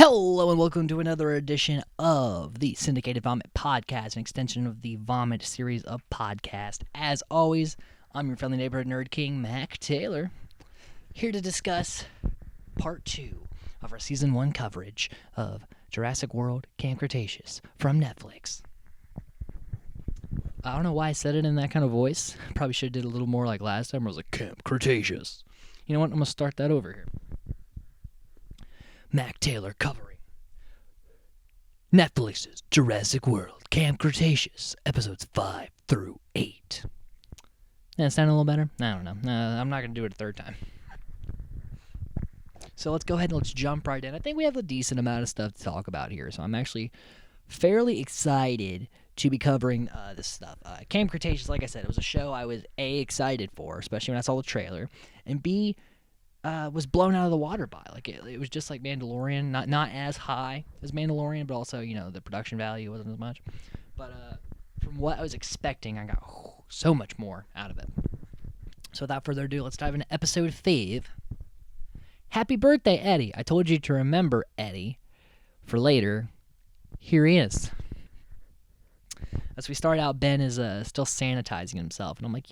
Hello and welcome to another edition of the Syndicated Vomit Podcast, an extension of the Vomit series of podcasts. As always, I'm your friendly neighborhood nerd king, Mac Taylor, here to discuss part 2 of our season 1 coverage of Jurassic World Camp Cretaceous from Netflix. I don't know why I said it in that kind of voice. Probably should have did a little more like last time where I was like, Camp Cretaceous. You know what? I'm going to start that over here. Mac Taylor covering Netflix's Jurassic World Camp Cretaceous, episodes 5 through 8. That sound a little better? I don't know. I'm not going to do it a third time. So let's go ahead and let's jump right in. I think we have a decent amount of stuff to talk about here, so I'm actually fairly excited to be covering this stuff. Camp Cretaceous, like I said, it was a show I was A, excited for, especially when I saw the trailer, and B, was blown out of the water by. Like it was just like Mandalorian, not as high as Mandalorian, but also, you know, the production value wasn't as much. But from what I was expecting, I got so much more out of it. So without further ado, let's dive into episode 5. Happy birthday, Eddie. I told you to remember Eddie for later. Here he is. As we start out, Ben is still sanitizing himself, and I'm like,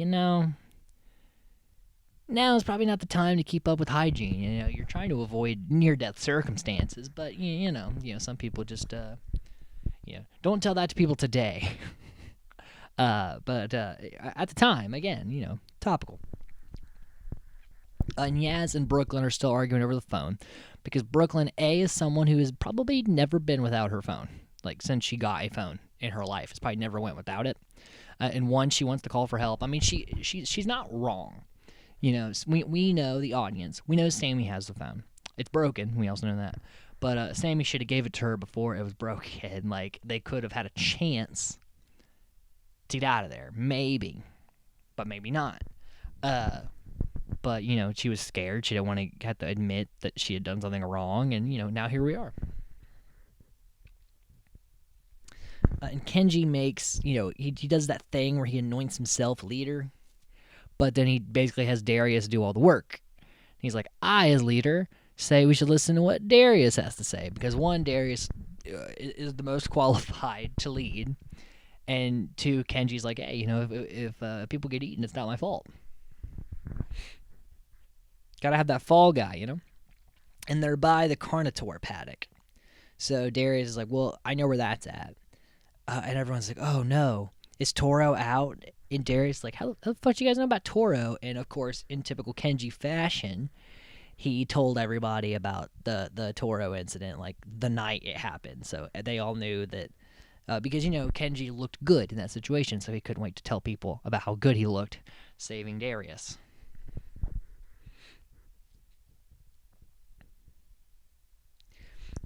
now is probably not the time to keep up with hygiene. You know, you're trying to avoid near-death circumstances, but you know, some people just, don't tell that to people today. But at the time, again, topical. Yaz and Brooklyn are still arguing over the phone because Brooklyn, A, is someone who has probably never been without her phone, like since she got a phone in her life. It's probably never went without it. And one, she wants to call for help. I mean, she's not wrong. You know, we know the audience. We know Sammy has the phone. It's broken. We also know that. But Sammy should have gave it to her before it was broken. Like, they could have had a chance to get out of there. Maybe. But maybe not. But, she was scared. She didn't want to have to admit that she had done something wrong. And, now here we are. And Kenji makes, he does that thing where he anoints himself leader. But then he basically has Darius do all the work. He's like, I, as leader, say we should listen to what Darius has to say. Because one, Darius is the most qualified to lead. And two, Kenji's like, hey, if people get eaten, it's not my fault. Gotta have that fall guy, And they're by the Carnotaur paddock. So Darius is like, well, I know where that's at. And everyone's like, oh, no. Is Toro out? And Darius like, how the fuck do you guys know about Toro? And, of course, in typical Kenji fashion, he told everybody about the Toro incident, like, the night it happened. So they all knew that, because, Kenji looked good in that situation, so he couldn't wait to tell people about how good he looked saving Darius.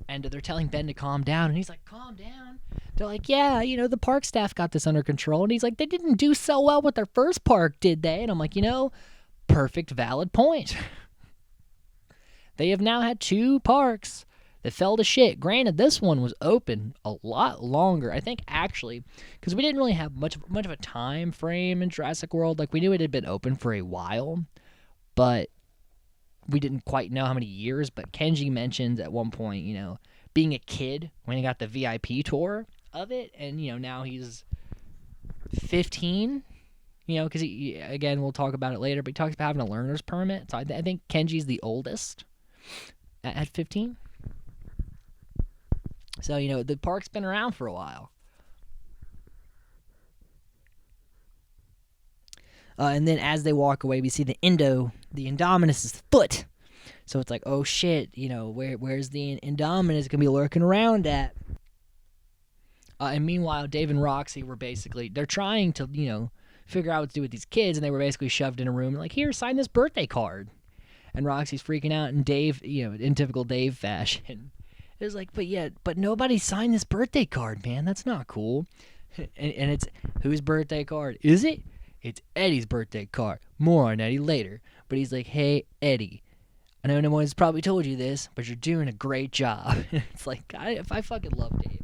And they're telling Ben to calm down, and he's like, calm down? They're like, yeah, the park staff got this under control. And he's like, they didn't do so well with their first park, did they? And I'm like, perfect valid point. They have now had 2 parks that fell to shit. Granted, this one was open a lot longer. I think, actually, because we didn't really have much of a time frame in Jurassic World. Like, we knew it had been open for a while, but we didn't quite know how many years. But Kenji mentioned at one point, being a kid when he got the VIP tour of it, and now he's 15, because he, again, we'll talk about it later, but he talks about having a learner's permit. So I think Kenji's the oldest at 15. So the park's been around for a while. And then as they walk away, we see the Indominus' foot. So it's like, oh shit, where's the Indominus gonna be lurking around at? And meanwhile, Dave and Roxy were they're trying to, figure out what to do with these kids, and they were basically shoved in a room, like, here, sign this birthday card. And Roxy's freaking out, and Dave, in typical Dave fashion, is like, but nobody signed this birthday card, man. That's not cool. And it's, whose birthday card? Is it? It's Eddie's birthday card. More on Eddie later. But he's like, hey, Eddie, I know no one's probably told you this, but you're doing a great job. It's like, I fucking love Dave.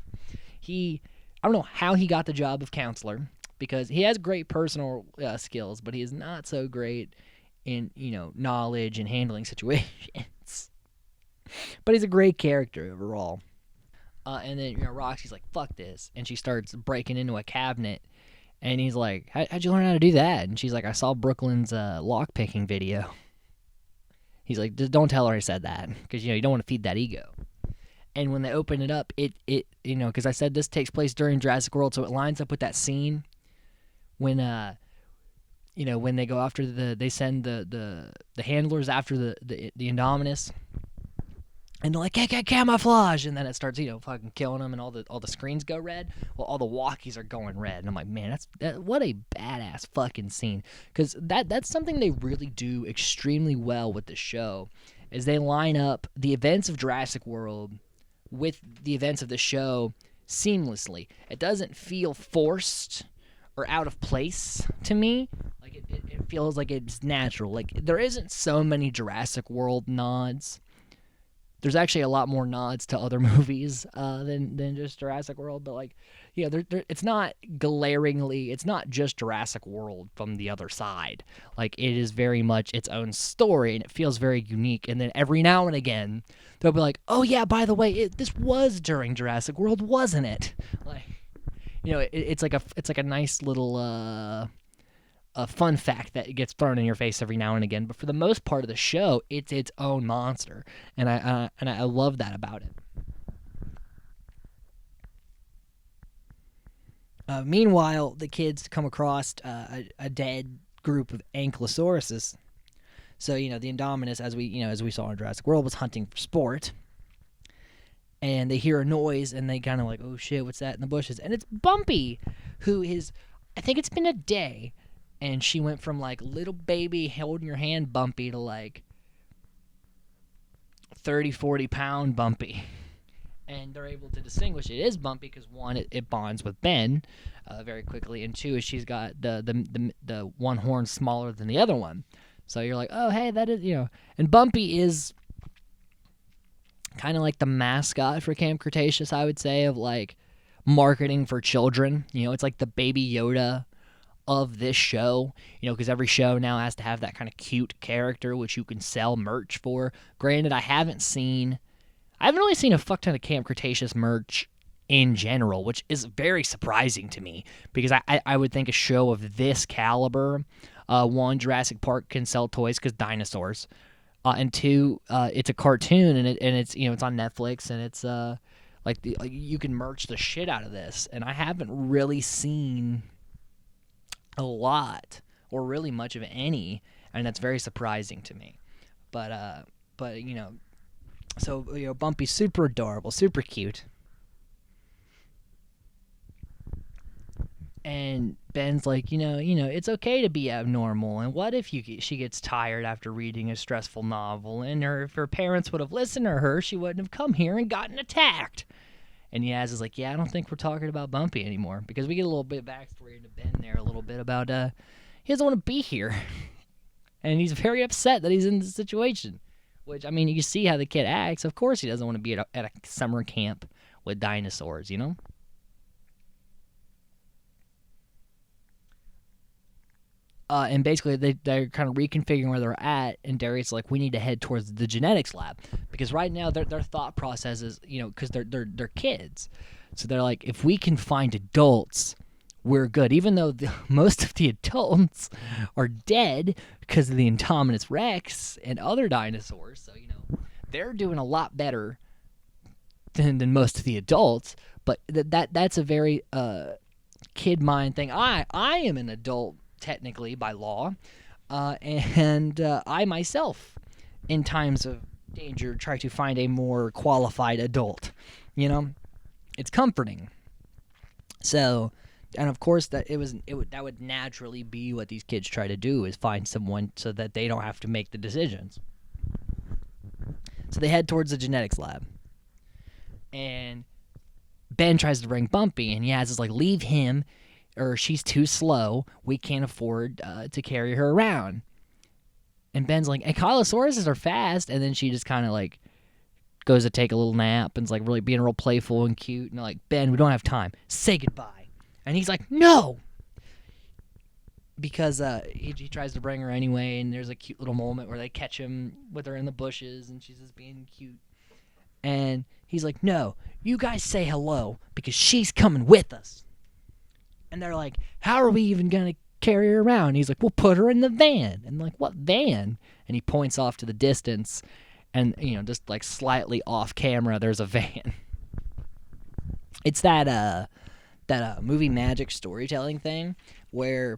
I don't know how he got the job of counselor, because he has great personal skills, but he is not so great in, knowledge and handling situations. But he's a great character overall. And then Roxy's like, "Fuck this," and she starts breaking into a cabinet. And he's like, "How'd you learn how to do that?" And she's like, "I saw Brooklyn's lockpicking video." He's like, "Just don't tell her I said that, because you don't want to feed that ego." And when they open it up, it because I said this takes place during Jurassic World, so it lines up with that scene when when they go after they send the handlers after the Indominus. And they're like, camouflage, and then it starts, fucking killing them, and all the screens go red. Well, all the walkies are going red, and I'm like, man, what a badass fucking scene, because that's something they really do extremely well with the show, is they line up the events of Jurassic World with the events of the show seamlessly. It doesn't feel forced or out of place to me. Like it feels like it's natural. Like there isn't so many Jurassic World nods. There's actually a lot more nods to other movies than just Jurassic World, but it's not glaringly. It's not just Jurassic World from the other side. Like it is very much its own story, and it feels very unique. And then every now and again, they'll be like, "Oh yeah, by the way, this was during Jurassic World, wasn't it?" Like, it's like a nice little a fun fact that gets thrown in your face every now and again, but for the most part of the show, it's its own monster, and I love that about it. Meanwhile, the kids come across a dead group of ankylosauruses. So the Indominus, as we saw in Jurassic World, was hunting for sport, and they hear a noise, and they kind of like, "Oh shit, what's that in the bushes?" And it's Bumpy, who is, I think it's been a day. And she went from like little baby holding your hand Bumpy to like 30, 40 pound Bumpy. And they're able to distinguish it is Bumpy because one, it bonds with Ben very quickly, and two, is she's got the one horn smaller than the other one. So you're like, oh hey, that is and Bumpy is kind of like the mascot for Camp Cretaceous, I would say, of like marketing for children. It's like the Baby Yoda of this show, because every show now has to have that kind of cute character which you can sell merch for. Granted, I haven't really seen a fuck ton of Camp Cretaceous merch in general, which is very surprising to me, because I would think a show of this caliber, one, Jurassic Park can sell toys because dinosaurs, and two, it's a cartoon, and it's it's on Netflix, and it's like you can merch the shit out of this, and I haven't really seen a lot or really much of any, and that's very surprising to me. But so Bumpy's super adorable, super cute, and Ben's like, it's okay to be abnormal, and what if she gets tired after reading a stressful novel, and if her parents would have listened to her, she wouldn't have come here and gotten attacked. And Yaz is like, yeah, I don't think we're talking about Bumpy anymore, because we get a little bit of backstory into Ben there, a little bit about he doesn't want to be here, and he's very upset that he's in this situation. Which, I mean, you see how the kid acts. Of course, he doesn't want to be at a summer camp with dinosaurs, And basically, they're kind of reconfiguring where they're at, and Darius like, we need to head towards the genetics lab, because right now their thought process is, because they're kids, so they're like, if we can find adults, we're good. Even though most of the adults are dead because of the Indominus Rex and other dinosaurs, so they're doing a lot better than most of the adults. But that's a very kid mind thing. I am an adult, technically, by law, and I myself, in times of danger, try to find a more qualified adult. It's comforting. So, and of course, that would naturally be what these kids try to do, is find someone so that they don't have to make the decisions. So they head towards the genetics lab, and Ben tries to bring Bumpy, and Yaz is like, leave him, or she's too slow. We can't afford to carry her around. And Ben's like, Ankylosauruses are fast. And then she just kind of like goes to take a little nap and's like really being real playful and cute. And they're like, Ben, we don't have time. Say goodbye. And he's like, no. Because he tries to bring her anyway. And there's a cute little moment where they catch him with her in the bushes. And she's just being cute. And he's like, no, you guys say hello because she's coming with us. And they're like, how are we even going to carry her around? And he's like, we'll put her in the van. And like, what van? And he points off to the distance, and, just like slightly off camera, there's a van. It's that movie magic storytelling thing where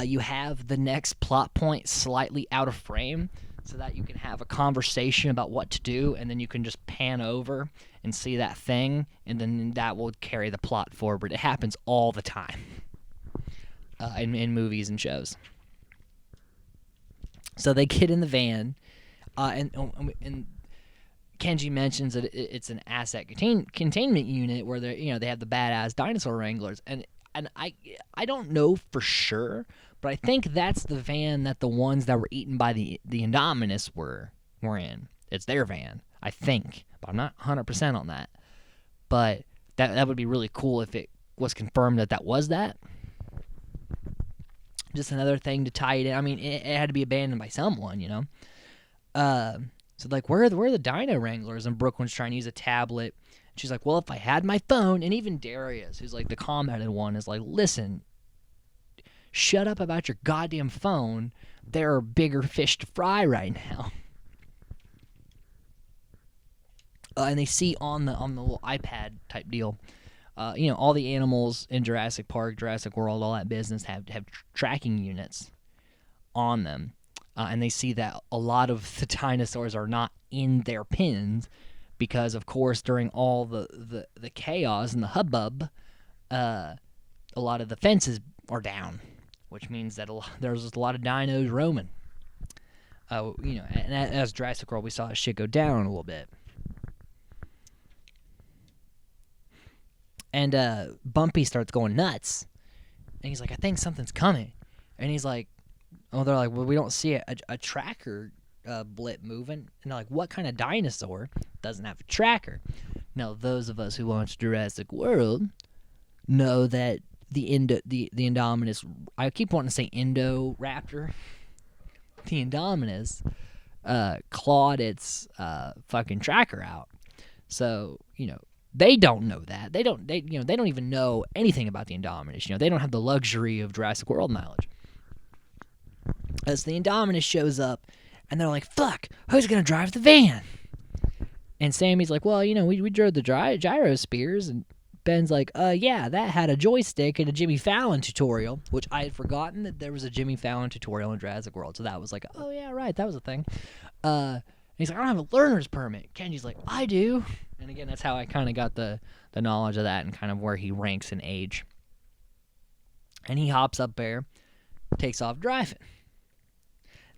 you have the next plot point slightly out of frame so that you can have a conversation about what to do, and then you can just pan over and see that thing, and then that will carry the plot forward. It happens all the time in movies and shows. So they get in the van, and Kenji mentions that it's an asset containment unit where they have the badass dinosaur wranglers, and I don't know for sure, but I think that's the van that the ones that were eaten by the Indominus were in. It's their van, I think, but I'm not 100% on that. But that would be really cool if it was confirmed that was that. Just another thing to tie it in. I mean, it had to be abandoned by someone, So like, where are the dino wranglers? And Brooklyn's trying to use a tablet. She's like, well, if I had my phone. And even Darius, who's like the combated one, is like, listen, shut up about your goddamn phone. There are bigger fish to fry right now. And they see on the little iPad type deal, all the animals in Jurassic Park, Jurassic World, all that business have tracking units on them. And they see that a lot of the dinosaurs are not in their pens because, of course, during all the chaos and the hubbub, a lot of the fences are down, which means that there's just a lot of dinos roaming. And as Jurassic World, we saw that shit go down a little bit. And Bumpy starts going nuts. And he's like, I think something's coming. And he's like, they're like, well, we don't see a tracker blip moving. And they're like, what kind of dinosaur doesn't have a tracker? Now, those of us who watched Jurassic World know that the Indominus, I keep wanting to say Indoraptor, the Indominus clawed its fucking tracker out. So, they don't know that. They don't even know anything about the Indominus. They don't have the luxury of Jurassic World knowledge. As the Indominus shows up, and they're like, fuck, who's going to drive the van? And Sammy's like, well, we drove the gyro spears. And Ben's like, yeah, that had a joystick and a Jimmy Fallon tutorial, which I had forgotten that there was a Jimmy Fallon tutorial in Jurassic World. So that was like, oh, yeah, right, that was a thing. And he's like, I don't have a learner's permit. Kenji's like, I do. And again, that's how I kind of got the knowledge of that and kind of where he ranks in age. And he hops up there, takes off driving.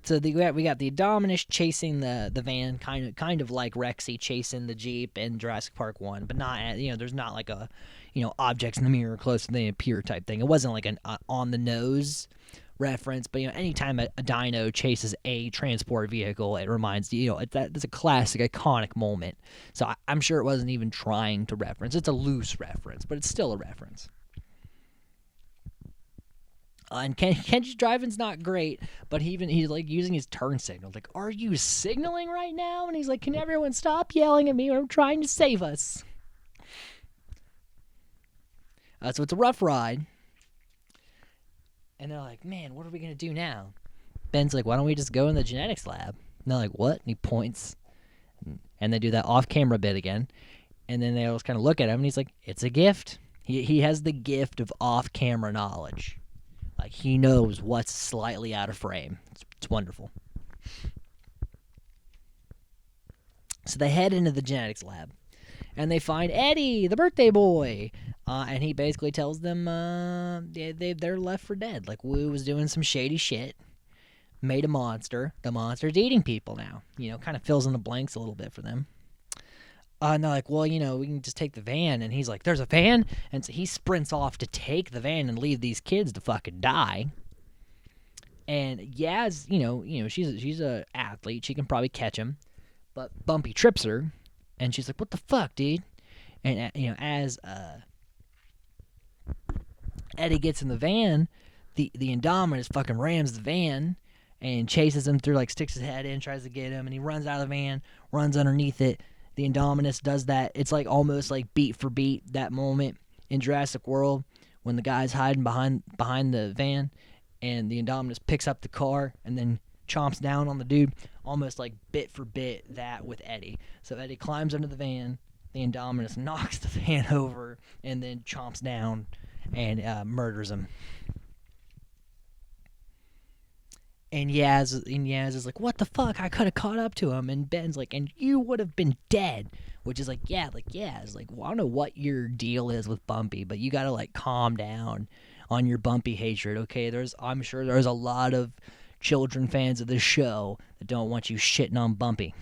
So we got the Indominus chasing the van, kind of like Rexy chasing the Jeep in Jurassic Park 1, but not there's not like a objects in the mirror closer than they appear type thing. It wasn't like an on the nose reference, but anytime a dino chases a transport vehicle, it reminds that's a classic iconic moment. So I'm sure it wasn't even trying to reference. It's a loose reference, but it's still a reference. And Kenji's driving's not great, but he's like using his turn signal. Like, are you signaling right now? And he's like, can everyone stop yelling at me when I'm trying to save us? So it's a rough ride. And they're like, man, what are we going to do now? Ben's like, why don't we just go in the genetics lab? And they're like, what? And he points. And they do that off-camera bit again. And then they always kind of look at him, and he's like, it's a gift. He has the gift of off-camera knowledge. Like, he knows what's slightly out of frame. It's wonderful. So they head into the genetics lab. And they find Eddie, the birthday boy. And he basically tells them they're left for dead. Like, Wu was doing some shady shit. Made a monster. The monster's eating people now. Kind of fills in the blanks a little bit for them. And they're like, well, we can just take the van. And he's like, there's a van? And so he sprints off to take the van and leave these kids to fucking die. And Yaz, she's a athlete. She can probably catch him. But Bumpy trips her. And she's like, what the fuck, dude? And, as Eddie gets in the van, the Indominus fucking rams the van and chases him through, like, sticks his head in, tries to get him. And he runs out of the van, runs underneath it. the Indominus does that. It's like almost like beat for beat that moment in Jurassic World when the guy's hiding behind the van, and the Indominus picks up the car and then chomps down on the dude. Almost like bit for bit that with Eddie. So Eddie climbs under the van, the Indominus knocks the van over, and then chomps down and murders him. And Yaz is like, what the fuck? I could have caught up to him. And Ben's like, and you would have been dead. Which is like, yeah, like Yaz, like, well, I don't know what your deal is with Bumpy, but you gotta like calm down on your Bumpy hatred, okay? I'm sure there's a lot of children fans of this show that don't want you shitting on Bumpy.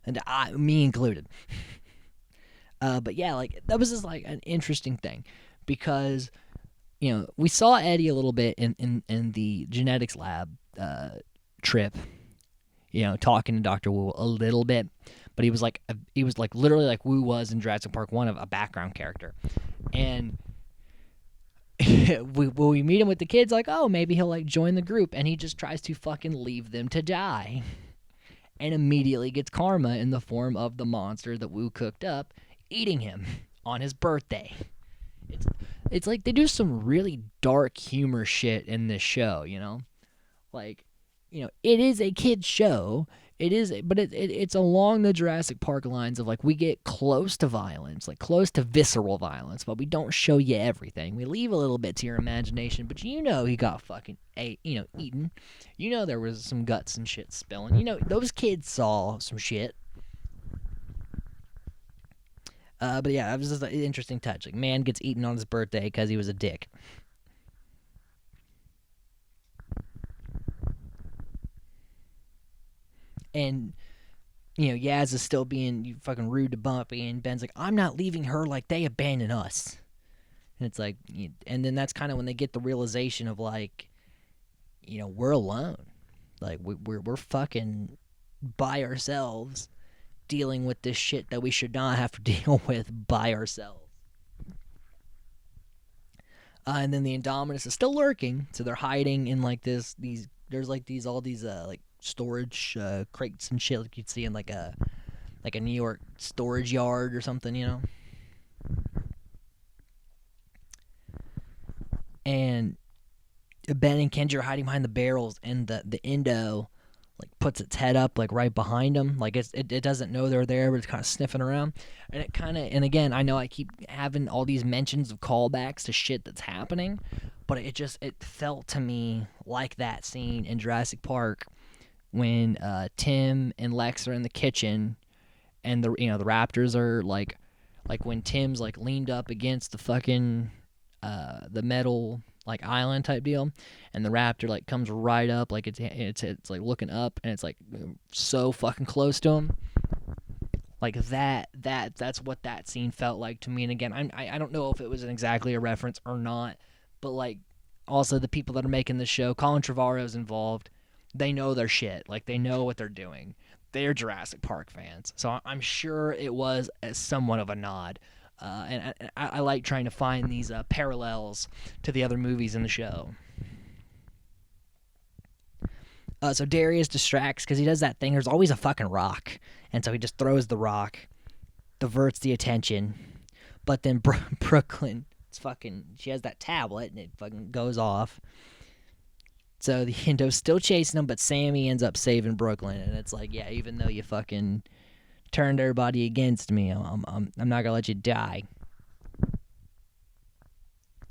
And me included. But yeah, like, that was just like an interesting thing because, you know, we saw Eddie a little bit in the genetics lab trip, you know, talking to Dr. Wu a little bit, but he was like literally like Wu was in Jurassic Park 1, of a background character. And we meet him with the kids, like, oh, maybe he'll like join the group, and he just tries to fucking leave them to die. And immediately gets karma in the form of the monster that Wu cooked up, eating him on his birthday. It's like they do some really dark humor shit in this show, you know? Like, you know, it is a kid's show. It is, but it's along the Jurassic Park lines of like, we get close to violence, like close to visceral violence, but we don't show you everything. We leave a little bit to your imagination, but you know he got fucking eaten. You know there was some guts and shit spilling. You know those kids saw some shit. But yeah, it was just an interesting touch. Like, man gets eaten on his birthday because he was a dick. And, you know, Yaz is still being fucking rude to Bumpy, and Ben's like, I'm not leaving her like they abandoned us. And it's like, and then that's kind of when they get the realization of like, you know, we're alone. Like, we're fucking by ourselves, dealing with this shit that we should not have to deal with by ourselves. And then the Indominus is still lurking, so they're hiding in like there's all these like storage crates and shit like you'd see in like a New York storage yard or something, you know. And Ben and Kendra are hiding behind the barrels, and the Indo like puts its head up like right behind them, like it doesn't know they're there, but it's kind of sniffing around. And again, I know I keep having all these mentions of callbacks to shit that's happening, but it felt to me like that scene in Jurassic Park when Tim and Lex are in the kitchen, and the raptors are like when Tim's like leaned up against the fucking the metal like island type deal, and the raptor like comes right up, like it's like looking up, and it's like so fucking close to him. Like that's what that scene felt like to me. And again, I don't know if it was exactly a reference or not, but like also the people that are making the show, Colin Trevorrow's involved. They know their shit. Like, they know what they're doing. They're Jurassic Park fans, so I'm sure it was somewhat of a nod. And I like trying to find these parallels to the other movies in the show. So Darius distracts because he does that thing. There's always a fucking rock, and so he just throws the rock, diverts the attention. But then Brooklyn, she has that tablet, and it fucking goes off. So the Indo's still chasing him, but Sammy ends up saving Brooklyn, and it's like, yeah, even though you fucking turned everybody against me, I'm not gonna let you die.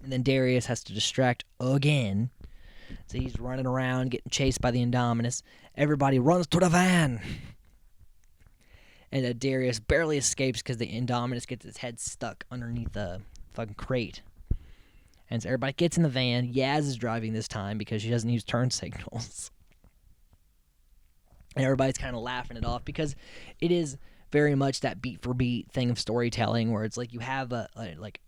And then Darius has to distract again, so he's running around getting chased by the Indominus. Everybody runs to the van, and Darius barely escapes because the Indominus gets his head stuck underneath the fucking crate. And so everybody gets in the van. Yaz is driving this time because she doesn't use turn signals. And everybody's kind of laughing it off because it is very much that beat for beat thing of storytelling where it's like you have like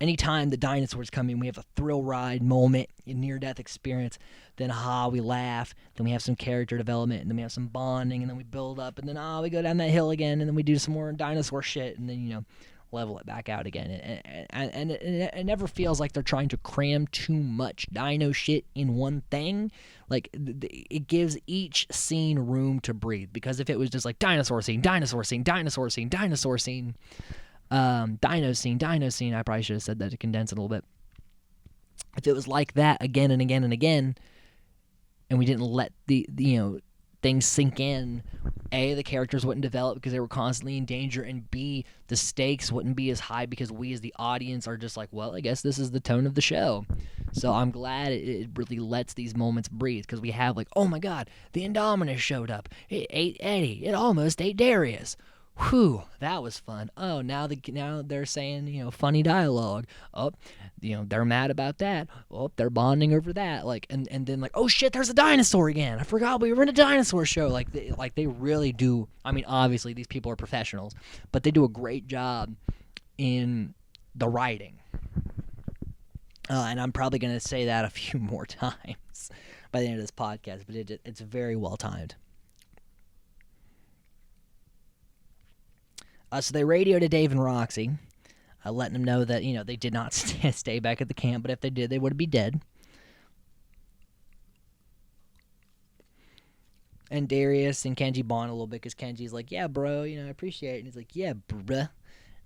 anytime the dinosaurs come in, we have a thrill ride moment, a near-death experience, then we laugh, then we have some character development, and then we have some bonding, and then we build up, and then we go down that hill again, and then we do some more dinosaur shit, and then, level it back out again. And it never feels like they're trying to cram too much dino shit in one thing. Like, it gives each scene room to breathe. Because if it was just like dinosaur scene, dinosaur scene, dinosaur scene, dinosaur scene, dino scene, I probably should have said that to condense it a little bit. If it was like that again and again and again, and we didn't let the things sink in, A, the characters wouldn't develop because they were constantly in danger, and B, the stakes wouldn't be as high because we as the audience are just like, well, I guess this is the tone of the show. So I'm glad it really lets these moments breathe, because we have like, oh my god, the Indominus showed up. It ate Eddie. It almost ate Darius. Whew, that was fun. Oh, now they're saying, funny dialogue. Oh, they're mad about that. Oh, they're bonding over that. Like, and then like, oh shit, there's a dinosaur again. I forgot we were in a dinosaur show. Like they really do. I mean, obviously these people are professionals, but they do a great job in the writing. And I'm probably gonna say that a few more times by the end of this podcast, but it's very well timed. So they radio to Dave and Roxy, letting them know that, they did not stay back at the camp, but if they did, they would be dead. And Darius and Kenji bond a little bit, because Kenji's like, yeah, bro, I appreciate it. And he's like, yeah, bruh. And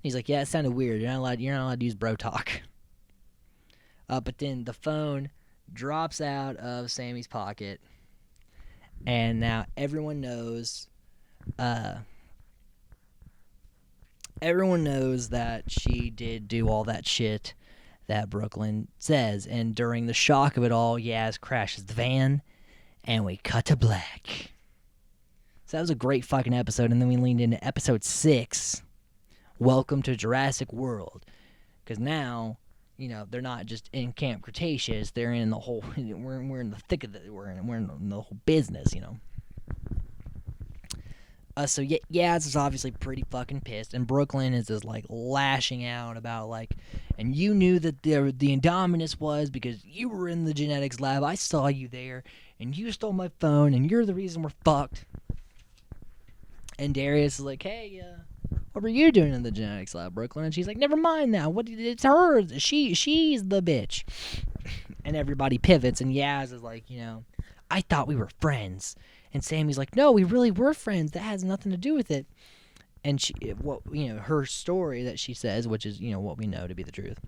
he's like, yeah, it sounded weird. You're not allowed to use bro talk. But then the phone drops out of Sammy's pocket, and now everyone knows... Everyone knows that she did do all that shit that Brooklyn says. And during the shock of it all, Yaz crashes the van, and we cut to black. So that was a great fucking episode. And then we leaned into episode 6, Welcome to Jurassic World. Because now, they're not just in Camp Cretaceous. They're in the whole... We're in the thick of it. We're in the whole business, So Yaz is obviously pretty fucking pissed, and Brooklyn is just like lashing out about like, and you knew that the Indominus was because you were in the genetics lab. I saw you there, and you stole my phone, and you're the reason we're fucked. And Darius is like, hey, what were you doing in the genetics lab, Brooklyn? And she's like, never mind now. It's her. She's the bitch. And everybody pivots, and Yaz is like, I thought we were friends. And Sammy's like, no, we really were friends. That has nothing to do with it. And her story that she says, which is, what we know to be the truth.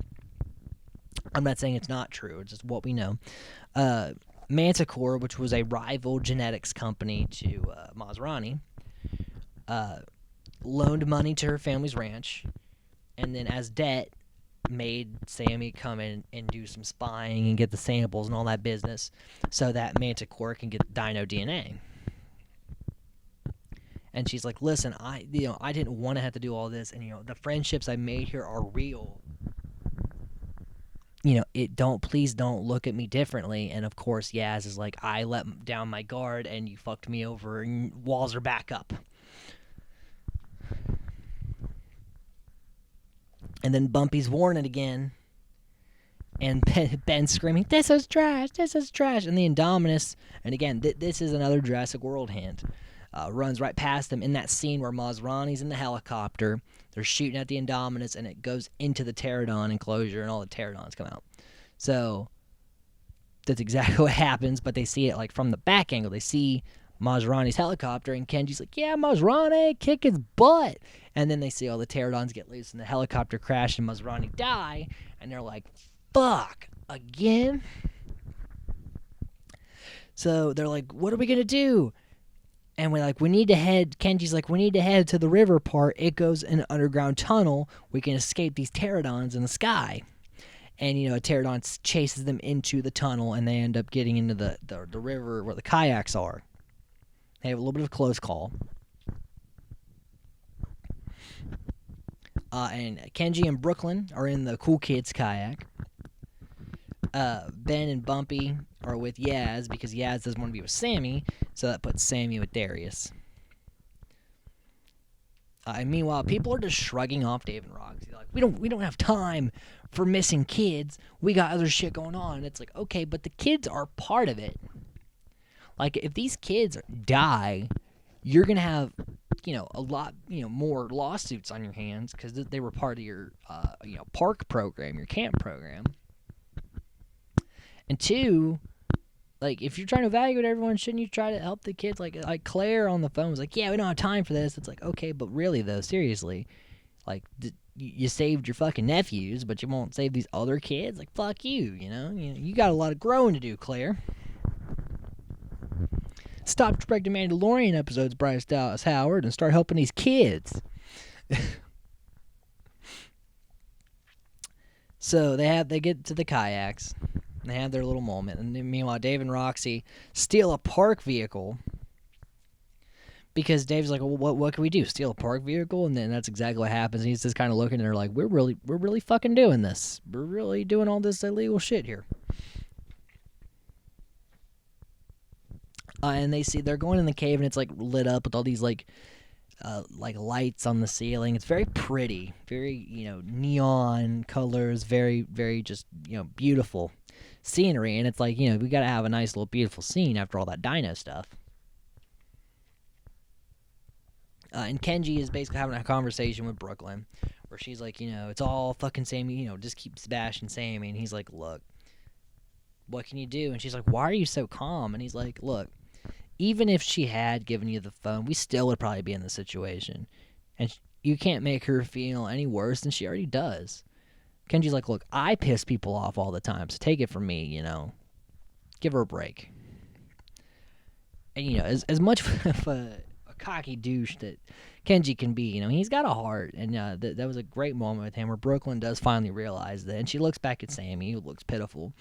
I'm not saying it's not true. It's just what we know. Manticore, which was a rival genetics company to Maserati, loaned money to her family's ranch, and then as debt, made Sammy come in and do some spying and get the samples and all that business so that Manticore can get dino DNA. And she's like, listen, I didn't want to have to do all this, and the friendships I made here are real. Please don't look at me differently. And of course, Yaz is like, I let down my guard and you fucked me over, and walls are back up. And then Bumpy's warning again, and Ben's screaming, this is trash, this is trash. And the Indominus, and again, this is another Jurassic World hint, runs right past them in that scene where Maserati's in the helicopter. They're shooting at the Indominus, and it goes into the pterodon enclosure, and all the pterodons come out. So that's exactly what happens, but they see it like from the back angle. They see Maserati's helicopter, and Kenji's like, yeah, Maserati, kick his butt. And then they see all the pterodons get loose, and the helicopter crash, and Maserati die, and they're like, fuck, again? So they're like, what are we going to do? And we need to head, Kenji's like, we need to head to the river part. It goes in an underground tunnel. We can escape these pterodons in the sky. And, a pterodon chases them into the tunnel, and they end up getting into the river where the kayaks are. They have a little bit of a close call. And Kenji and Brooklyn are in the Cool Kids kayak. Ben and Bumpy are with Yaz because Yaz doesn't want to be with Sammy, so that puts Sammy with Darius. And meanwhile, people are just shrugging off Dave and Roxy. They're like, we don't have time for missing kids. We got other shit going on. And it's like, okay, but the kids are part of it. Like, if these kids die, you're gonna have a lot, more lawsuits on your hands because they were part of your, park program, your camp program. And two, like, if you're trying to evaluate everyone, shouldn't you try to help the kids? Like Claire on the phone was like, yeah, we don't have time for this. It's like, okay, but really, though, seriously, like, you saved your fucking nephews, but you won't save these other kids? Like, fuck you, you got a lot of growing to do, Claire. Stop directing Mandalorian episodes, Bryce Dallas Howard, and start helping these kids. So they get to the kayaks. They have their little moment, and then, meanwhile, Dave and Roxy steal a park vehicle because Dave's like, well, what can we do? Steal a park vehicle? And then that's exactly what happens. And he's just kind of looking at her like, we're really fucking doing this. We're really doing all this illegal shit here. And they're going in the cave, and it's like lit up with all these like lights on the ceiling. It's very pretty, very neon colors, very very just beautiful scenery. And it's like we gotta have a nice little beautiful scene after all that dino stuff. And Kenji is basically having a conversation with Brooklyn, where she's like, it's all fucking Sammy, just keep bashing Sammy. And he's like, look, what can you do? And she's like, why are you so calm? And he's like, look, even if she had given you the phone, we still would probably be in the situation. And you can't make her feel any worse than she already does. Kenji's like, look, I piss people off all the time, so take it from me, Give her a break. And, as much of a cocky douche that Kenji can be, he's got a heart. And that was a great moment with him where Brooklyn does finally realize that. And she looks back at Sammy, who looks pitiful.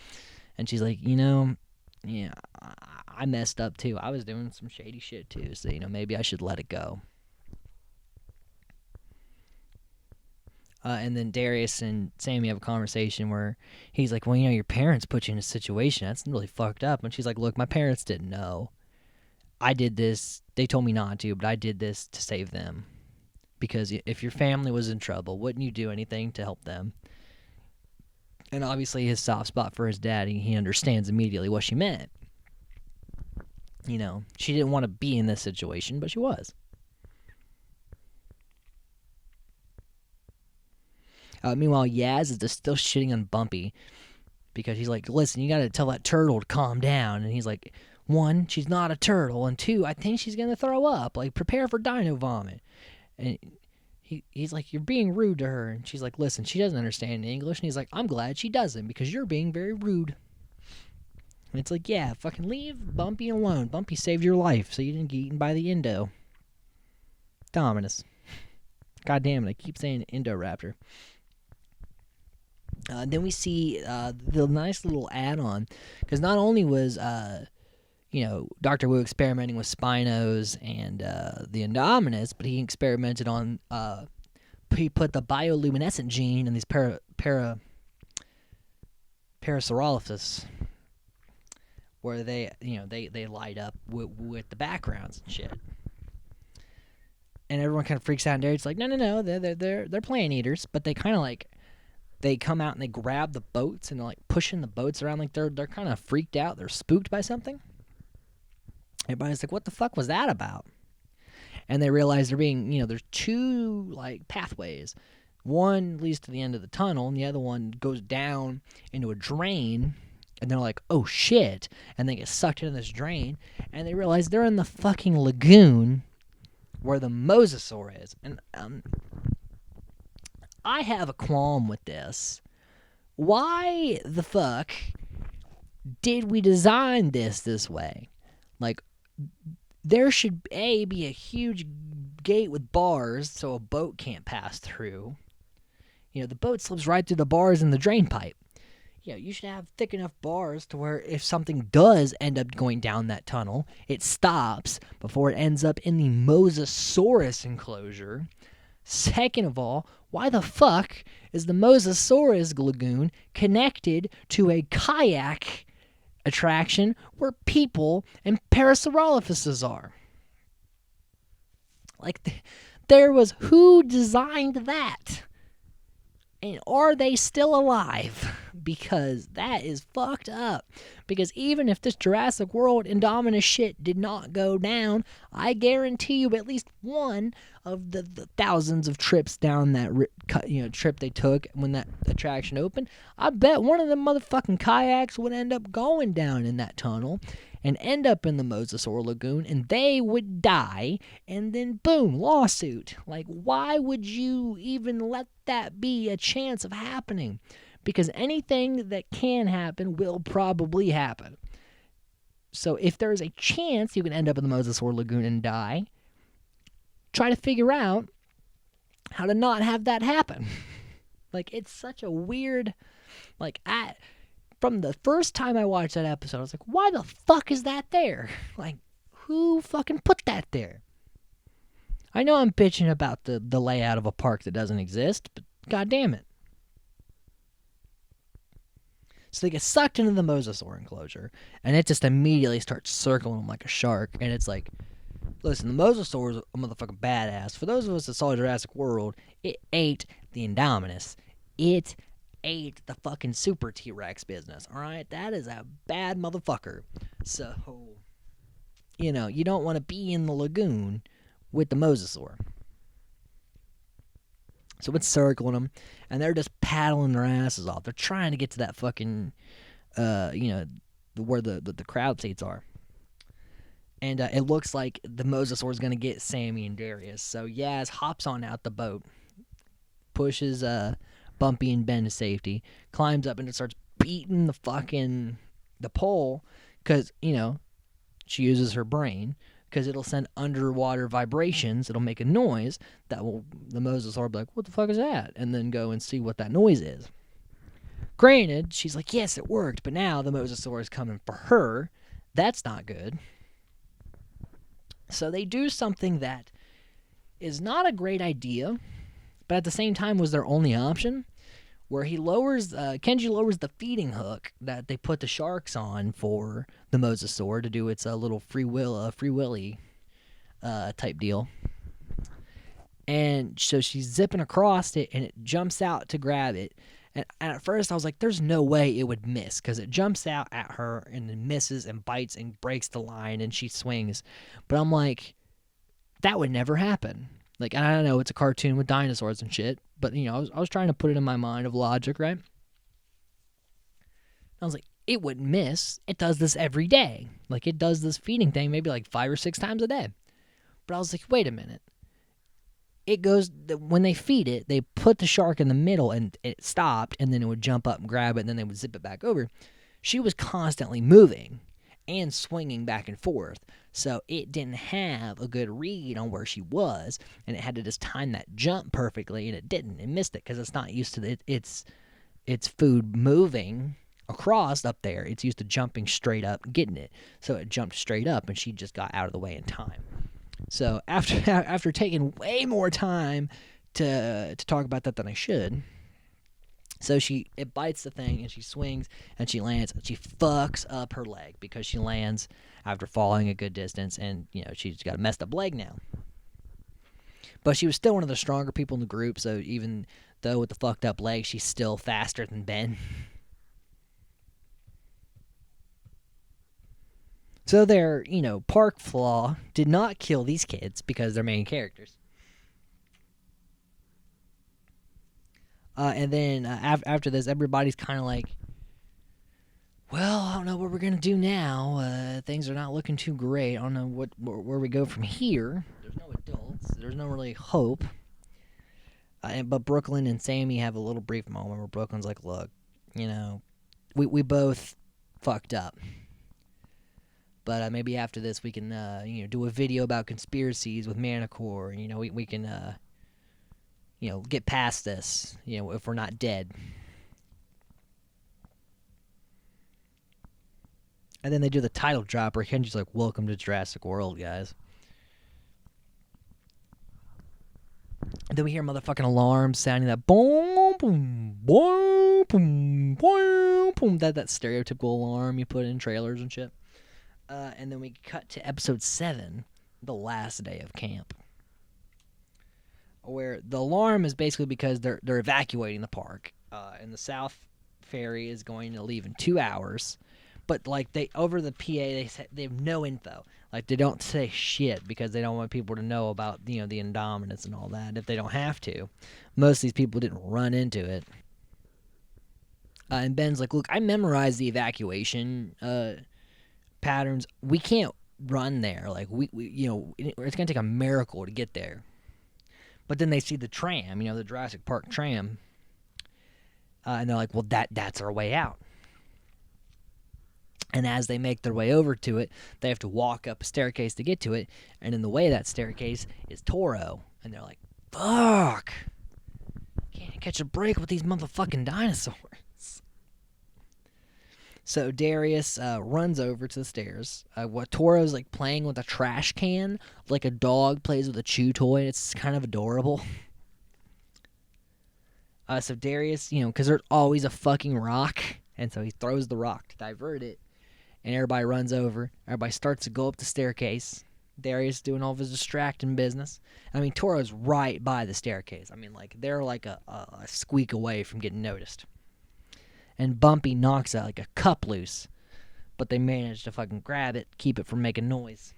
And she's like, yeah, I messed up too. I was doing some shady shit too, so maybe I should let it go. And then Darius and Sammy have a conversation where he's like, well, your parents put you in a situation. That's really fucked up. And she's like, look, my parents didn't know. I did this. They told me not to, but I did this to save them. Because if your family was in trouble, wouldn't you do anything to help them? And obviously his soft spot for his daddy, he understands immediately what she meant. She didn't want to be in this situation, but she was. Meanwhile, Yaz is just still shitting on Bumpy because he's like, listen, you got to tell that turtle to calm down. And he's like, one, she's not a turtle. And two, I think she's going to throw up. Like, prepare for dino vomit. And he's like, you're being rude to her. And she's like, listen, she doesn't understand English. And he's like, I'm glad she doesn't because you're being very rude. And it's like, yeah, fucking leave Bumpy alone. Bumpy saved your life so you didn't get eaten by the Indo. Dominus. God damn it, I keep saying Indoraptor. Then we see the nice little add-on, because not only was, Dr. Wu experimenting with Spinos and the Indominus, but he experimented on, he put the bioluminescent gene in these Parasaurolophus, where they light up with the backgrounds and shit. And everyone kind of freaks out, and Derek's like, no, they're plant eaters, but they kind of like, they come out and they grab the boats and they're like pushing the boats around like they're kind of freaked out. They're spooked by something. Everybody's like, what the fuck was that about? And they realize they're being, there's two like pathways. One leads to the end of the tunnel and the other one goes down into a drain. And they're like, oh shit. And they get sucked into this drain and they realize they're in the fucking lagoon where the mosasaur is. And I have a qualm with this. Why the fuck did we design this way? Like, there should, A, be a huge gate with bars so a boat can't pass through. The boat slips right through the bars in the drain pipe. You should have thick enough bars to where if something does end up going down that tunnel, it stops before it ends up in the Mosasaurus enclosure. Second of all, why the fuck is the Mosasaurus lagoon connected to a kayak attraction where people and Parasaurolophuses are? Like, who designed that? And are they still alive? because that is fucked up. Because even if this Jurassic World Indominus shit did not go down, I guarantee you at least one of the thousands of trips down that trip they took when that attraction opened, I bet one of them motherfucking kayaks would end up going down in that tunnel and end up in the Mosasaur Lagoon, and they would die, and then boom, lawsuit. Like, why would you even let that be a chance of happening? Because anything that can happen will probably happen. So if there's a chance you can end up in the Mosasaur Lagoon and die, try to figure out how to not have that happen. Like, it's such a weird, from the first time I watched that episode, I was like, why the fuck is that there? Like, who fucking put that there? I know I'm bitching about the layout of a park that doesn't exist, but god damn it. So they get sucked into the mosasaur enclosure, and it just immediately starts circling them like a shark, and it's like, listen, the mosasaur is a motherfucking badass. For those of us that saw Jurassic World, it ate the Indominus. It ate the fucking super T-Rex business, alright? That is a bad motherfucker. So, you don't want to be in the lagoon with the mosasaur. So it's circling them, and they're just paddling their asses off. They're trying to get to that fucking, where the crowd seats are. And it looks like the mosasaur is going to get Sammy and Darius. So Yaz hops on out the boat, pushes Bumpy and Ben to safety, climbs up and it starts beating the pole, because, she uses her brain, because it'll send underwater vibrations. It'll make a noise the mosasaur will be like, what the fuck is that? And then go and see what that noise is. Granted, she's like, yes, it worked, but now the mosasaur is coming for her. That's not good. So they do something that is not a great idea, but at the same time was their only option, where Kenji lowers the feeding hook that they put the sharks on for the mosasaur to do its little free willy type deal. And so she's zipping across it, and it jumps out to grab it. And at first I was like, there's no way it would miss, because it jumps out at her and then misses and bites and breaks the line, and she swings. But I'm like, that would never happen. Like, I don't know, it's a cartoon with dinosaurs and shit, but, I was trying to put it in my mind of logic, right? I was like, it wouldn't miss. It does this every day. Like, it does this feeding thing maybe like 5 or 6 times a day. But I was like, wait a minute. It goes, when they feed it, they put the shark in the middle and it stopped, and then it would jump up and grab it, and then they would zip it back over. She was constantly moving and swinging back and forth, so it didn't have a good read on where she was, and it had to just time that jump perfectly, and it didn't. It missed it because it's not used to its food moving across up there. It's used to jumping straight up, getting it. So it jumped straight up, and she just got out of the way in time. So after taking way more time to talk about that than I should, so it bites the thing, and she swings, and she lands, and she fucks up her leg, because she lands after falling a good distance, and she's got a messed up leg now. But she was still one of the stronger people in the group, so even though with the fucked up leg, she's still faster than Ben. So their, park flaw did not kill these kids because they're main characters. And then after this, everybody's kind of like, well, I don't know what we're going to do now. Things are not looking too great. I don't know where we go from here. There's no adults. There's no really hope. But Brooklyn and Sammy have a little brief moment where Brooklyn's like, look, we both fucked up. But maybe after this we can, do a video about conspiracies with Manticore. We can, get past this, if we're not dead. And then they do the title drop where Kenji's like, welcome to Jurassic World, guys. And then we hear motherfucking alarms sounding that boom, boom, boom, boom, boom, boom. That stereotypical alarm you put in trailers and shit. And then we cut to episode 7, the last day of camp, where the alarm is basically because they're evacuating the park. In the south ferry is going to leave in 2 hours. But like over the PA, they have no info. Like they don't say shit because they don't want people to know about the Indominus and all that if they don't have to. Most of these people didn't run into it. And Ben's like, look, I memorized the evacuation patterns. We can't run there. Like we it's gonna take a miracle to get there. But then they see the tram, the Jurassic Park tram, and they're like, well, that's our way out. And as they make their way over to it, they have to walk up a staircase to get to it. And in the way of that staircase is Toro. And they're like, fuck. Can't catch a break with these motherfucking dinosaurs. So Darius runs over to the stairs. Toro's like playing with a trash can, like a dog plays with a chew toy. It's kind of adorable. So Darius, because there's always a fucking rock. And so he throws the rock to divert it. And everybody runs over. Everybody starts to go up the staircase. Darius doing all of his distracting business. I mean, Toro's right by the staircase. I mean, like, they're like a squeak away from getting noticed. And Bumpy knocks out like a cup loose. But they manage to fucking grab it, keep it from making noise.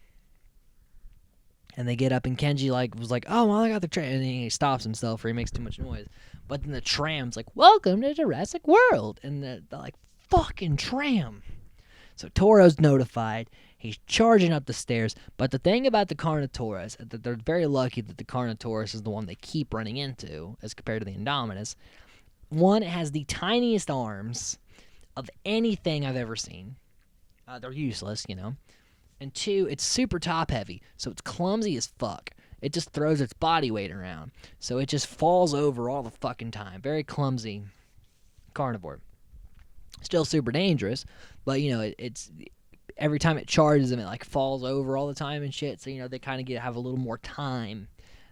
And they get up and Kenji was like, oh, well, I got the tram. And then he stops himself or he makes too much noise. But then the tram's like, welcome to Jurassic World. And they're like, fucking tram. So Toro's notified. He's charging up the stairs. But the thing about the Carnotaurus is that they're very lucky that the Carnotaurus is the one they keep running into as compared to the Indominus. One, it has the tiniest arms of anything I've ever seen. They're useless, And two, it's super top heavy, so it's clumsy as fuck. It just throws its body weight around. So it just falls over all the fucking time. Very clumsy carnivore. Still super dangerous, but it's every time it charges them, it like falls over all the time and shit. So they kind of have a little more time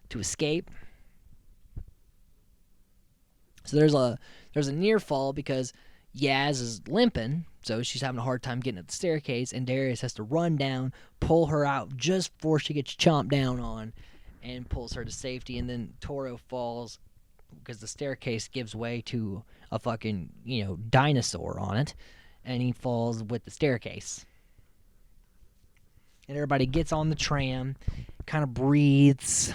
to escape. So there's a near fall because Yaz is limping, so she's having a hard time getting up the staircase, and Darius has to run down, pull her out just before she gets chomped down on, and pulls her to safety. And then Toro falls because the staircase gives way to a fucking, dinosaur on it, and he falls with the staircase. And everybody gets on the tram, kind of breathes.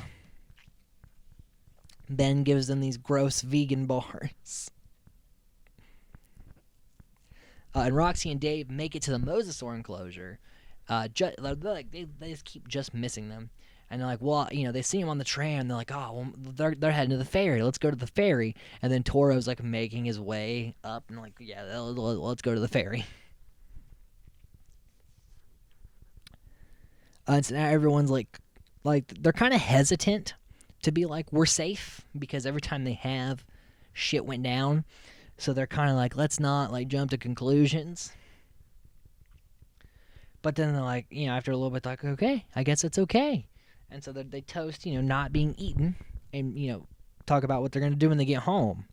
Ben gives them these gross vegan bars. And Roxy and Dave make it to the mosasaur enclosure. They just keep just missing them. And they're like, well, they see him on the tram. They're like, oh, well, they're heading to the ferry. Let's go to the ferry. And then Toro's like making his way up, and like, yeah, let's go to the ferry. And so now everyone's like they're kind of hesitant to be like, we're safe, because every time they have, shit went down. So they're kind of like, let's not like jump to conclusions. But then they're like, after a little bit, like, okay, I guess it's okay. And so they toast, not being eaten, and, talk about what they're going to do when they get home.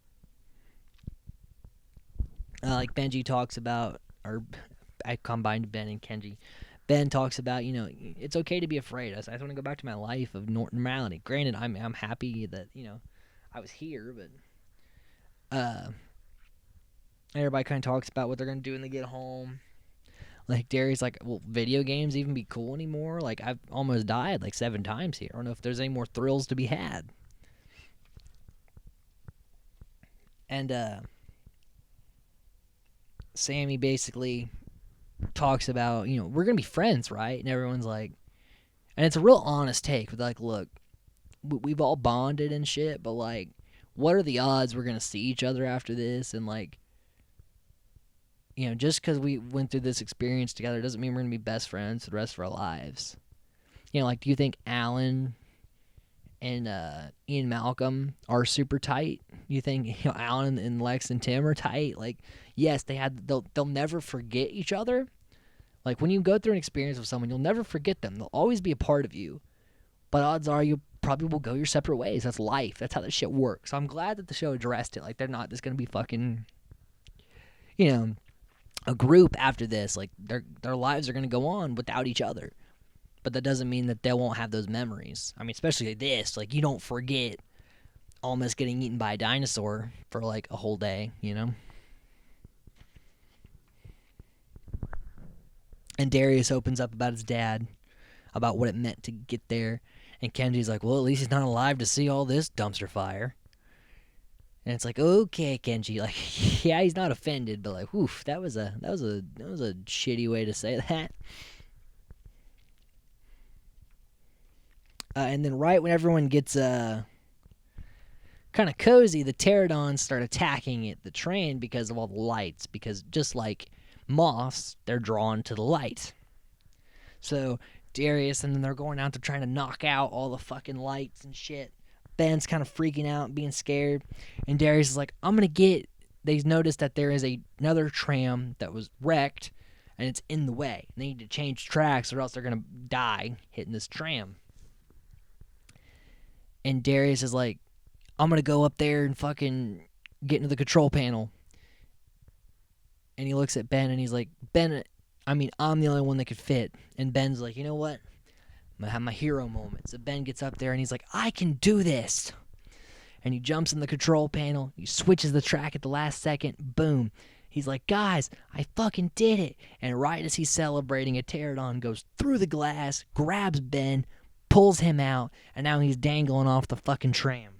Like Benji talks about, or I combined Ben and Kenji. Ben talks about, it's okay to be afraid. I just want to go back to my life of normality. Granted, I'm happy that, I was here, but everybody kind of talks about what they're going to do when they get home. Like, Darius like, will video games even be cool anymore? Like, I've almost died like 7 times here. I don't know if there's any more thrills to be had. And Sammy basically talks about, we're going to be friends, right? And everyone's like, and it's a real honest take. With like, look, we've all bonded and shit, but like, what are the odds we're going to see each other after this? And like, just because we went through this experience together doesn't mean we're going to be best friends for the rest of our lives. Like, do you think Alan and Ian Malcolm are super tight? You think Alan and Lex and Tim are tight? Like, yes, they'll never forget each other. Like, when you go through an experience with someone, you'll never forget them. They'll always be a part of you. But odds are you probably will go your separate ways. That's life. That's how this shit works. So I'm glad that the show addressed it. Like, they're not just going to be fucking, a group after this. Like, their lives are going to go on without each other. But that doesn't mean that they won't have those memories. I mean, especially this. Like, you don't forget almost getting eaten by a dinosaur for, like, a whole day, And Darius opens up about his dad, about what it meant to get there. And Kenji's like, well, at least he's not alive to see all this dumpster fire. And it's like, okay, Kenji, like, yeah, he's not offended, but like, oof, that was a shitty way to say that. And then right when everyone gets kind of cozy, the pterodons start attacking the train because of all the lights. Because just like moths, they're drawn to the light. So Darius and then they're going out, they're trying to knock out all the fucking lights and shit. Ben's kind of freaking out and being scared. And Darius is like, I'm going to get... They noticed that there is another tram that was wrecked, and it's in the way. They need to change tracks or else they're going to die hitting this tram. And Darius is like, I'm going to go up there and fucking get into the control panel. And he looks at Ben and he's like, Ben, I'm the only one that could fit. And Ben's like, you know what? I'm going to have my hero moment. So Ben gets up there and he's like, I can do this. And he jumps in the control panel. He switches the track at the last second. Boom. He's like, guys, I fucking did it. And right as he's celebrating, a pterodon goes through the glass, grabs Ben, pulls him out, and now he's dangling off the fucking tram.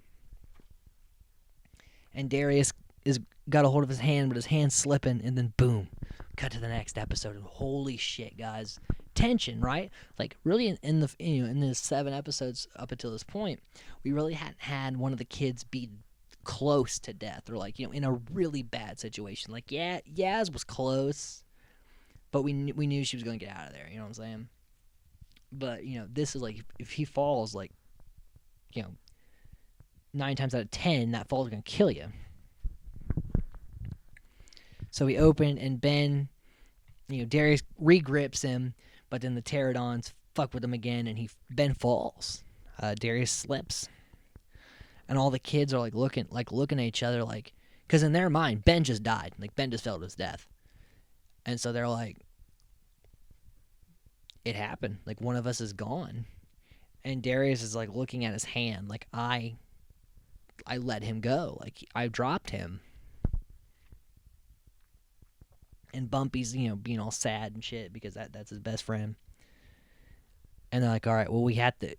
And Darius is got a hold of his hand, but his hand's slipping, and then boom. Cut to the next episode. Holy shit, guys. Tension, right? Like, really in the 7 episodes up until this point, we really hadn't had one of the kids be close to death, or like, in a really bad situation. Like, yeah, Yaz was close, but we knew she was going to get out of there, you know what I'm saying? But, this is like, if he falls, like, 9 times out of 10, that fall is going to kill you. So we open, and Ben, Darius regrips him, but then the pterodons fuck with him again, and Ben falls. Darius slips. And all the kids are looking at each other, like, because in their mind, Ben just died. Like, Ben just fell to his death. And so they're like, it happened. Like, one of us is gone. And Darius is like looking at his hand, like, I let him go. Like, I dropped him. And Bumpy's, being all sad and shit because that's his best friend. And they're like, all right, well, we had to,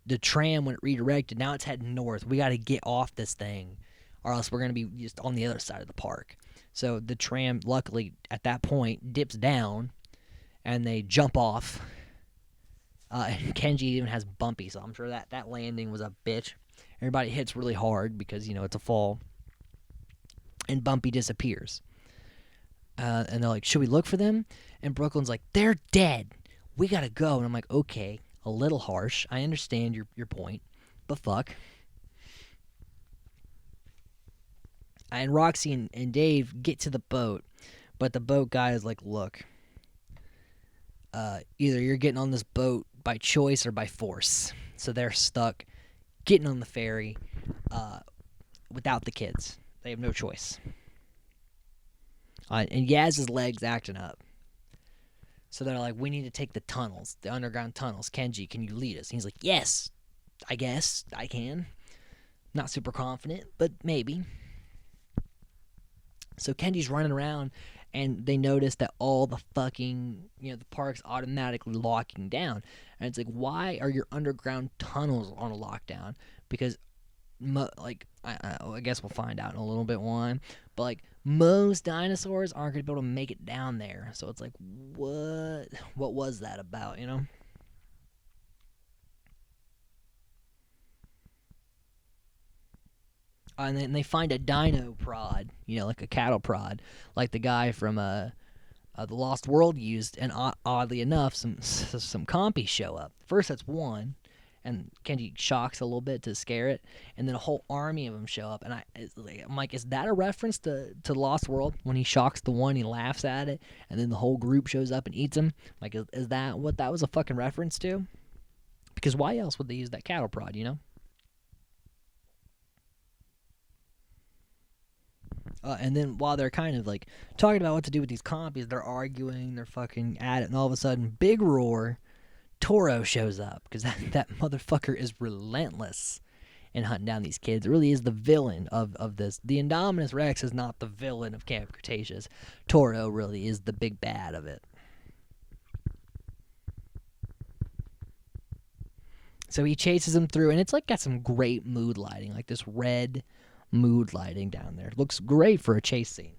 the tram, when it redirected, now it's heading north. We got to get off this thing, or else we're going to be just on the other side of the park. So the tram, luckily, at that point, dips down, and they jump off. And Kenji even has Bumpy, so I'm sure that landing was a bitch. Everybody hits really hard because, it's a fall. And Bumpy disappears. And they're like, should we look for them? And Brooklyn's like, they're dead. We gotta go. And I'm like, okay, a little harsh. I understand your point, but fuck. And Roxy and Dave get to the boat, but the boat guy is like, look, either you're getting on this boat by choice or by force. So they're stuck getting on the ferry without the kids. They have no choice. And Yaz's leg's acting up. So they're like, we need to take the tunnels, the underground tunnels. Kenji, can you lead us? And he's like, yes, I guess I can. Not super confident, but maybe. So Kenji's running around, and they notice that all the fucking, the park's automatically locking down. And it's like, why are your underground tunnels on a lockdown? Because, I guess we'll find out in a little bit why. But, most dinosaurs aren't going to be able to make it down there. So it's like, what was that about, And then they find a dino prod, like a cattle prod, like the guy from The Lost World used, and oddly enough, some compies show up. First, that's one, and Kenji shocks a little bit to scare it, and then a whole army of them show up, and I'm like, is that a reference to Lost World? When he shocks the one, he laughs at it, and then the whole group shows up and eats him? Like, is that what that was a fucking reference to? Because why else would they use that cattle prod, And then while they're kind of talking about what to do with these compies, they're arguing, they're fucking at it, and all of a sudden, big roar, Toro shows up, because that motherfucker is relentless in hunting down these kids. It really is the villain of this. The Indominus Rex is not the villain of Camp Cretaceous. Toro really is the big bad of it. So he chases them through, and it's like got some great mood lighting, like this red mood lighting down there. It looks great for a chase scene.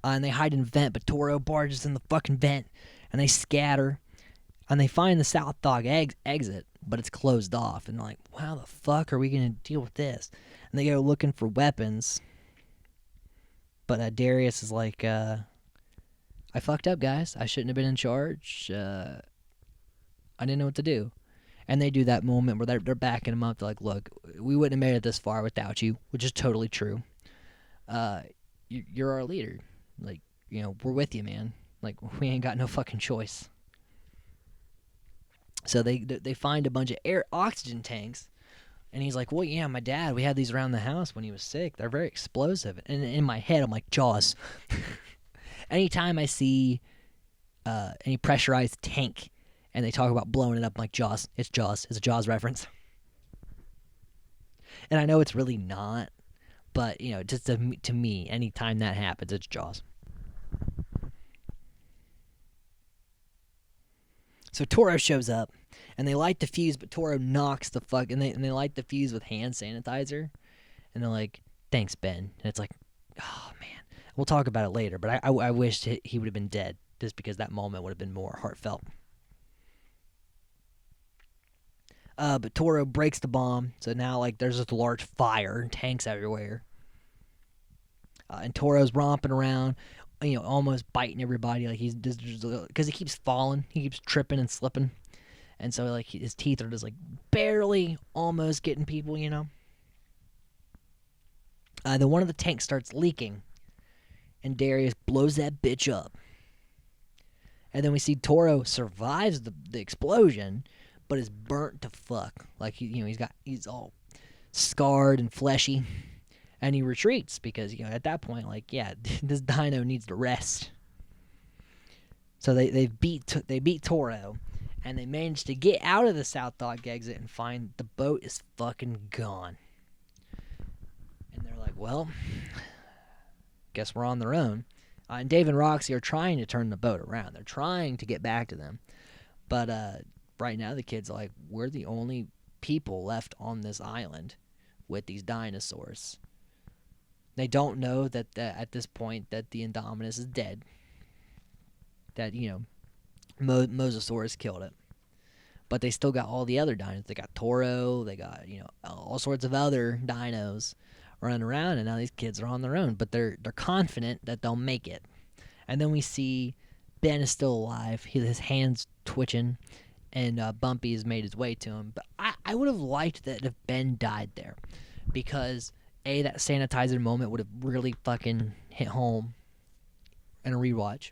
And they hide in a vent, but Toro barges in the fucking vent, and they scatter, and they find the South Dog exit, but it's closed off, and they're like, how the fuck are we going to deal with this? And they go looking for weapons, but Darius is like, I fucked up, guys. I shouldn't have been in charge. I didn't know what to do. And they do that moment where they're backing him up. They're like, look, we wouldn't have made it this far without you, which is totally true. You're our leader. Like, you know, we're with you, man. Like, we ain't got no fucking choice. So they find a bunch of oxygen tanks. And he's like, well, yeah, my dad, we had these around the house when he was sick. They're very explosive. And in my head, I'm like, Jaws. Anytime I see any pressurized tank and they talk about blowing it up, I'm like, Jaws. It's Jaws. It's a Jaws reference. And I know it's really not. But, you know, just to me, anytime that happens, it's Jaws. So Toro shows up, and they light the fuse, but Toro knocks the fuck, and they light the fuse with hand sanitizer, and they're like, thanks, Ben. And it's like, oh, man. We'll talk about it later, but I wish he would have been dead, just because that moment would have been more heartfelt. But Toro breaks the bomb, so now, like, there's this large fire and tanks everywhere. And Toro's romping around, you know, almost biting everybody. Like, he's just, because he keeps falling, he keeps tripping and slipping, and so like his teeth are just like barely, almost getting people, you know. Then one of the tanks starts leaking, and Darius blows that bitch up. And then we see Toro survives the explosion, but is burnt to fuck. Like, he's all scarred and fleshy. And he retreats because, you know, at that point, like, yeah, this dino needs to rest. So they beat Toro, and they manage to get out of the South Dog exit and find the boat is fucking gone. And they're like, well, guess we're on their own. And Dave and Roxy are trying to turn the boat around. They're trying to get back to them. But right now the kids are like, we're the only people left on this island with these dinosaurs. They don't know that at this point that the Indominus is dead. That, you know, Mosasaurus killed it. But they still got all the other dinos. They got Toro. They got, you know, all sorts of other dinos running around. And now these kids are on their own. But they're confident that they'll make it. And then we see Ben is still alive. His hand's twitching. And Bumpy has made his way to him. But I would have liked that if Ben died there. Because that sanitizer moment would have really fucking hit home in a rewatch.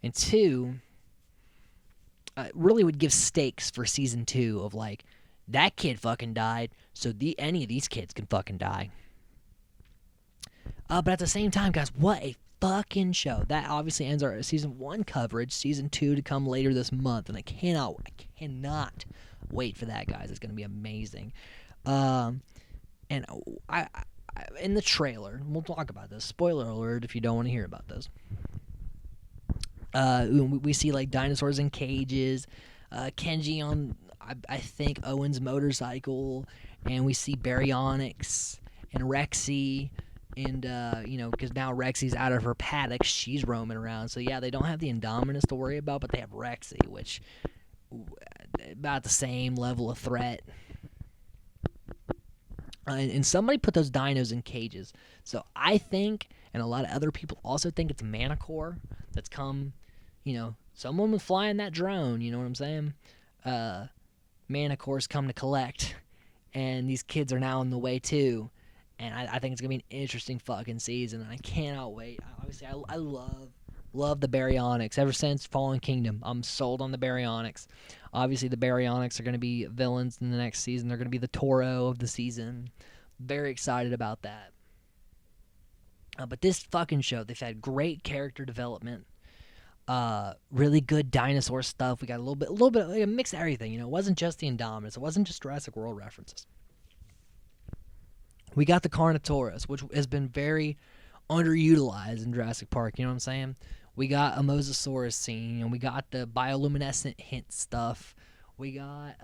And two, really would give stakes for season 2 of like, that kid fucking died, so any of these kids can fucking die. But at the same time, guys, what a fucking show. That obviously ends our season 1 coverage. Season 2 to come later this month, and I cannot wait for that, guys. It's going to be amazing. And I in the trailer, we'll talk about this. Spoiler alert if you don't want to hear about this. We see like dinosaurs in cages, Kenji on, I think, Owen's motorcycle, and we see Baryonyx and Rexy, and you know, because now Rexy's out of her paddock, she's roaming around. So yeah, they don't have the Indominus to worry about, but they have Rexy, which about the same level of threat. And somebody put those dinos in cages. So I think, and a lot of other people also think, it's Manticore that's come, you know, someone was flying that drone, you know what I'm saying? Manticore's come to collect, and these kids are now on the way too. And I think it's going to be an interesting fucking season, and I cannot wait. Obviously, I love the Baryonyx. Ever since Fallen Kingdom, I'm sold on the Baryonyx. Obviously, the Baryonyx are going to be villains in the next season. They're going to be the Toro of the season. Very excited about that. But this fucking show, they've had great character development. Really good dinosaur stuff. We got a little bit like a mix of everything. You know, it wasn't just the Indominus. It wasn't just Jurassic World references. We got the Carnotaurus, which has been very underutilized in Jurassic Park. You know what I'm saying? We got a mosasaur scene, and we got the bioluminescent hint stuff. We got,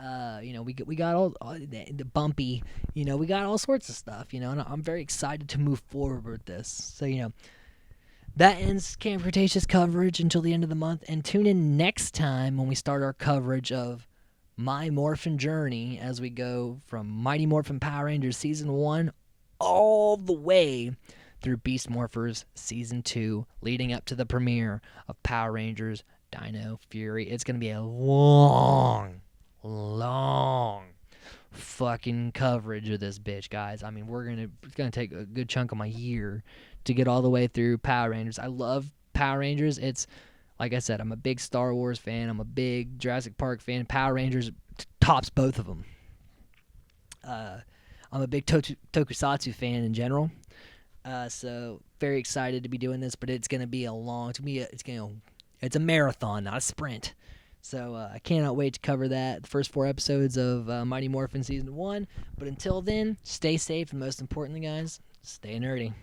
we got all the bumpy, we got all sorts of stuff, and I'm very excited to move forward with this. So, that ends Camp Cretaceous coverage until the end of the month, and tune in next time when we start our coverage of My Morphin Journey as we go from Mighty Morphin Power Rangers Season 1 all the way through Beast Morphers Season 2, leading up to the premiere of Power Rangers Dino Fury. It's going to be a long fucking coverage of this bitch, guys. I mean, it's going to take a good chunk of my year to get all the way through Power Rangers. I love Power Rangers. It's, like I said, I'm a big Star Wars fan. I'm a big Jurassic Park fan. Power Rangers tops both of them. I'm a big Tokusatsu fan in general. So very excited to be doing this, but it's going to be it's a marathon, not a sprint. So I cannot wait to cover that, the first 4 episodes of Mighty Morphin Season 1. But until then, stay safe, and most importantly, guys, stay nerdy.